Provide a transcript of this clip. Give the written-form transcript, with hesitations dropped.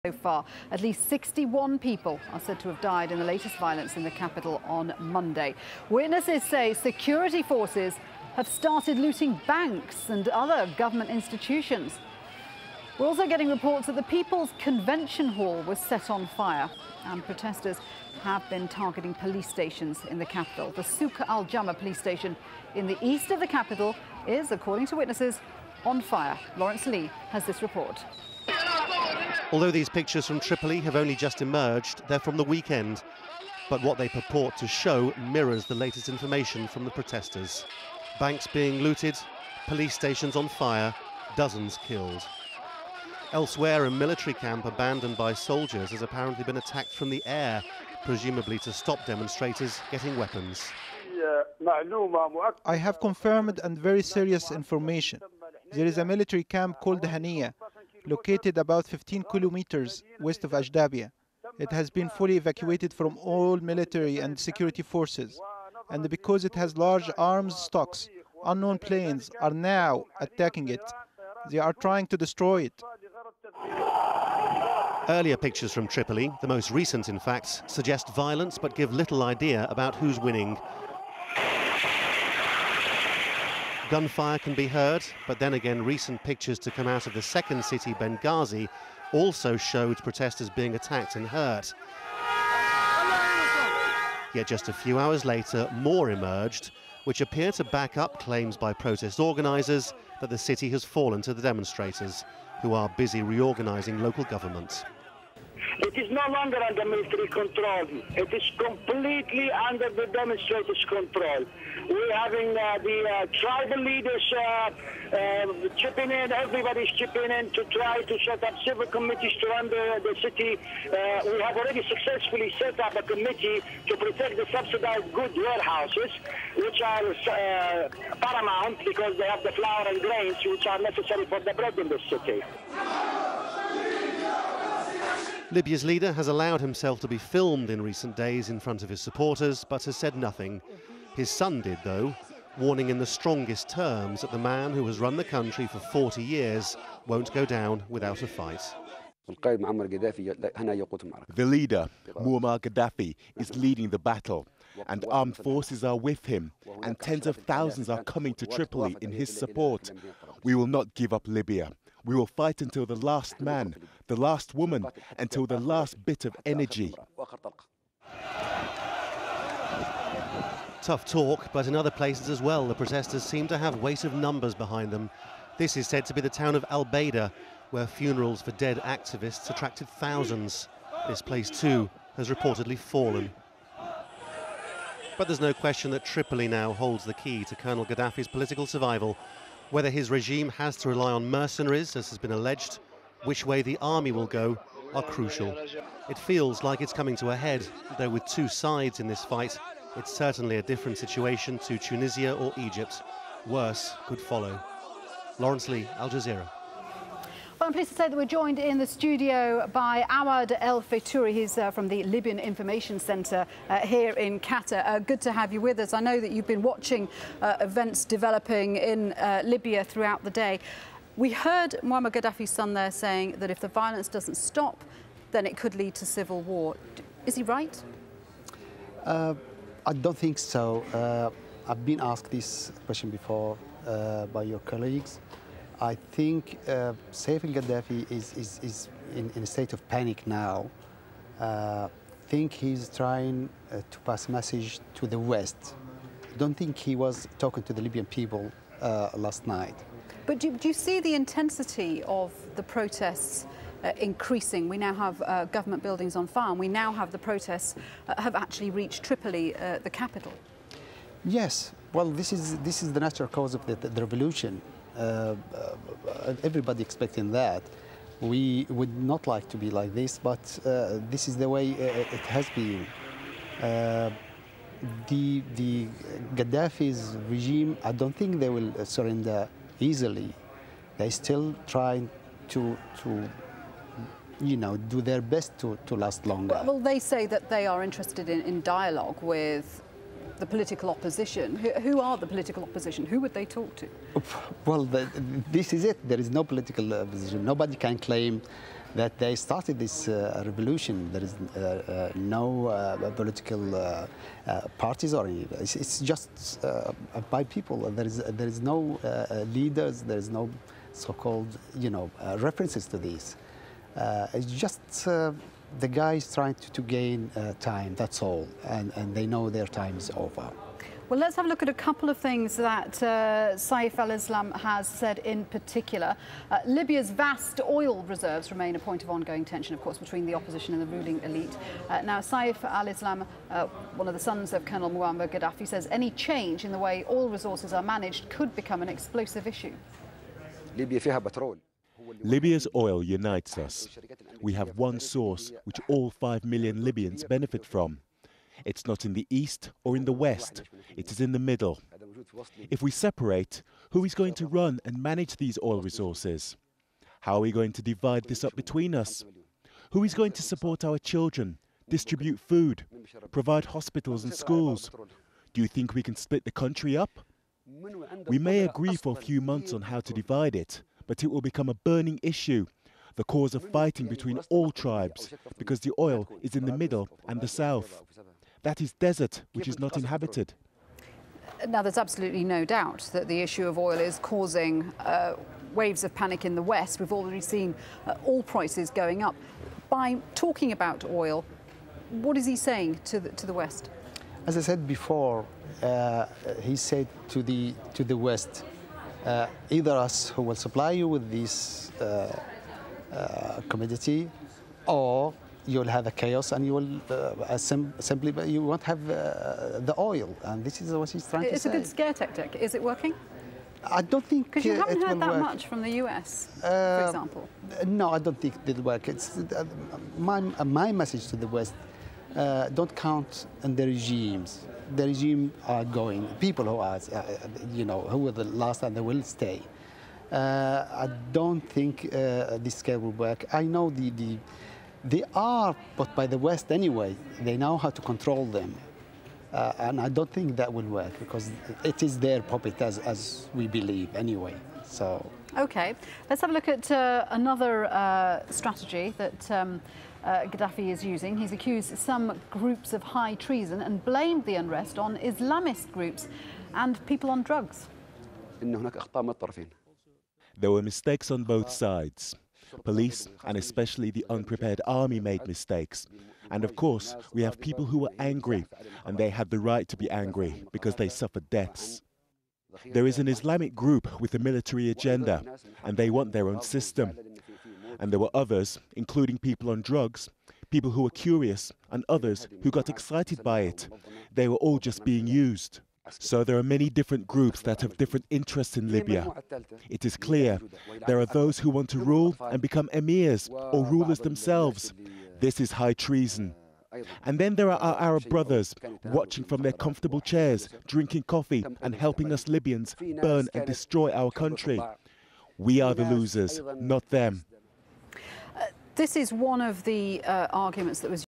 So far, at least 61 people are said to have died in the latest violence in the capital on Monday. Witnesses say security forces have started looting banks and other government institutions. We're also getting reports that the People's Convention Hall was set on fire, and protesters have been targeting police stations in the capital. The Souk AlJazeera police station in the east of the capital is, according to witnesses, on fire. Lawrence Lee has this report. Although these pictures from Tripoli have only just emerged, they're from the weekend. But what they purport to show mirrors the latest information from the protesters. Banks being looted, police stations on fire, dozens killed. Elsewhere, a military camp abandoned by soldiers has apparently been attacked from the air, presumably to stop demonstrators getting weapons. I have confirmed and very serious information. There is a military camp called Haniya, located about 15 kilometers west of Ajdabiya. It has been fully evacuated from all military and security forces. And because it has large arms stocks, unknown planes are now attacking it. They are trying to destroy it. Earlier pictures from Tripoli, the most recent in fact, suggest violence but give little idea about who's winning. Gunfire can be heard, but then again recent pictures to come out of the second city, Benghazi, also showed protesters being attacked and hurt. Yet just a few hours later, more emerged, which appear to back up claims by protest organisers that the city has fallen to the demonstrators, who are busy reorganising local government. It is no longer under military control. It is completely under the demonstrators' control. We're having the tribal leaders chipping in, everybody's chipping in to try to set up civil committees to run the city. We have already successfully set up a committee to protect the subsidized goods warehouses, which are paramount because they have the flour and grains which are necessary for the bread in the city. Libya's leader has allowed himself to be filmed in recent days in front of his supporters, but has said nothing. His son did, though, warning in the strongest terms that the man who has run the country for 40 years won't go down without a fight. The leader, Muammar Gaddafi, is leading the battle, and armed forces are with him, and tens of thousands are coming to Tripoli in his support. We will not give up Libya. We will fight until the last man, the last woman, until the last bit of energy. Tough talk, but in other places as well, the protesters seem to have weight of numbers behind them. This is said to be the town of Al-Baida, where funerals for dead activists attracted thousands. This place, too, has reportedly fallen. But there's no question that Tripoli now holds the key to Colonel Gaddafi's political survival. Whether his regime has to rely on mercenaries, as has been alleged, which way the army will go, are crucial. It feels like it's coming to a head, though with two sides in this fight, it's certainly a different situation to Tunisia or Egypt. Worse could follow. Lawrence Lee, Al Jazeera. Well, I'm pleased to say that we're joined in the studio by Awad El Faitouri. He's from the Libyan Information Centre here in Qatar. Good to have you with us. I know that you've been watching events developing in Libya throughout the day. We heard Muammar Gaddafi's son there saying that if the violence doesn't stop, then it could lead to civil war. Is he right? I don't think so. I've been asked this question before by your colleagues. I think Saif al-Gaddafi is in a state of panic now. I think he's trying to pass a message to the West. I don't think he was talking to the Libyan people last night. But do you see the intensity of the protests increasing? We now have government buildings on fire, and we now have the protests have actually reached Tripoli, the capital. Yes. Well, this is the natural cause of the revolution. Everybody expecting that. We would not like to be like this, but this is the way it has been. The Gaddafi's regime, I don't think they will surrender easily. They're still trying to do their best to last longer. Well, they say that they are interested in dialogue with the political opposition. Who are the political opposition? Who would they talk to? Well, this is it. There is no political opposition. Nobody can claim that they started this revolution. There is no political parties or it's just by people. There is no leaders. There is no so-called references to this. It's just the guys trying to gain time. That's all, and they know their time is over. Well, let's have a look at a couple of things that Saif al-Islam has said in particular. Libya's vast oil reserves remain a point of ongoing tension, of course, between the opposition and the ruling elite. Now, Saif al-Islam, one of the sons of Colonel Muammar Gaddafi, says any change in the way oil resources are managed could become an explosive issue. Libya's oil unites us. We have one source which all 5 million Libyans benefit from. It's not in the east or in the west, it is in the middle. If we separate, who is going to run and manage these oil resources? How are we going to divide this up between us? Who is going to support our children, distribute food, provide hospitals and schools? Do you think we can split the country up? We may agree for a few months on how to divide it, but it will become a burning issue, the cause of fighting between all tribes, because the oil is in the middle and the south. That is desert, which is not inhabited. Now, there's absolutely no doubt that the issue of oil is causing waves of panic in the West. We've already seen oil prices going up. By talking about oil, what is he saying to the West? As I said before, he said to the West, either us who will supply you with this commodity, or you'll have a chaos and you will simply you won't have the oil. And this is what he's trying to say. It's a good scare tactic. Is it working? I don't think because you haven't heard that work. much from the US, for example. No, I don't think it will work. It's my message to the West: don't count on the regimes. The regime are going. People who are, who were the last and they will stay. I don't think this scale will work. I know they are put by the West anyway. They know how to control them. And I don't think that will work because it is their puppet as we believe anyway. So. Okay, let's have a look at another strategy that Gaddafi is using. He's accused some groups of high treason and blamed the unrest on Islamist groups and people on drugs. There were mistakes on both sides. Police, and especially the unprepared army, made mistakes. And of course, we have people who were angry, and they had the right to be angry because they suffered deaths. There is an Islamic group with a military agenda, and they want their own system. And there were others, including people on drugs, people who were curious, and others who got excited by it. They were all just being used. So there are many different groups that have different interests in Libya. It is clear there are those who want to rule and become emirs or rulers themselves. This is high treason. And then there are our Arab brothers, watching from their comfortable chairs, drinking coffee and helping us Libyans burn and destroy our country. We are the losers, not them. This is one of the arguments that was